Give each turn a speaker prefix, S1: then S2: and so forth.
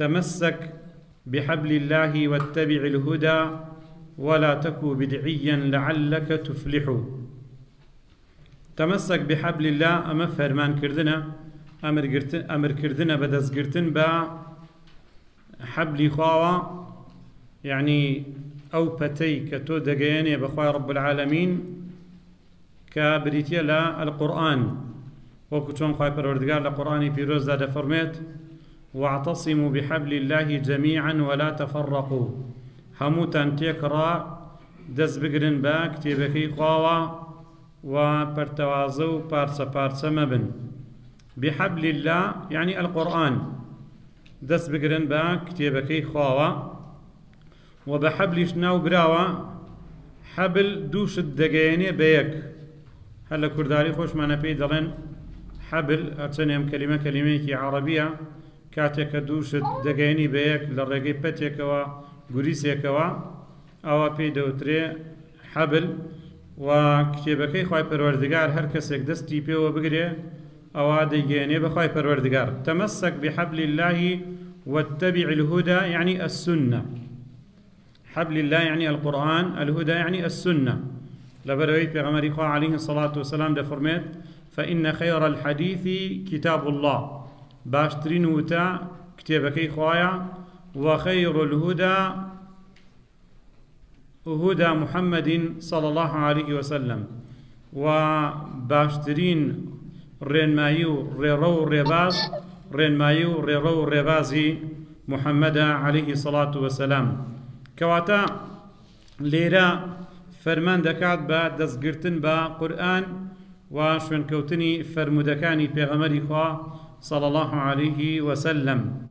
S1: تمسك بحبل الله واتبع الهدى ولا تكو بدعيا لعلك تفلح. تمسك بحبل الله أما فرمان كردنا أمر كردنا بدز قرتن با حبل خواوا، يعني أو بتي كتو دقيني بخواه رب العالمين كبريتيا لا القرآن، وكتون خواهي پروردگار لقرآن بيروز داده فرميت واعتصموا بحبل الله جميعا ولا تفرقوا. هموتان تيكرا دز بقرن با كتابكي خواوا وبرتوازو بارسا مبن. بحبل الله يعني القرآن، دز بقرن با كتابكي خواوا وبحبلش ناو براوا حبل دوش الدقيني بيك. هلا كرداري خوش معنا بيدلن حبل أتنهم كلمة عربية كاتك دوش الدقيني بيك للرقي بتيكوا قريسيكوا أو بيدوتري حبل. وكتابكي خواهي پروردگار هر کسك دستي بيو بقري أو دقيني بخواهي پروردگار. تمسك بحبل الله واتبع الهدى يعني السنة. حبل الله يعني القرآن، الهدى يعني السنة. لبروي پیغمبر خوا عليه الصلاة والسلام ده فرميت فإن خير الحديث كتاب الله، باشترين وتا كتابكي خوايا، وخير الهدى هدى محمد صلى الله عليه وسلم، وباشترين رينمايو ريرو ريباز رينمايو ريرو ريبازي محمد عليه الصلاة والسلام. كواتا ليرا فرمان دكات با دزگرتن با قرآن وشون كوتني فرمودكاني پیغمبر خوا صلى الله عليه وسلم.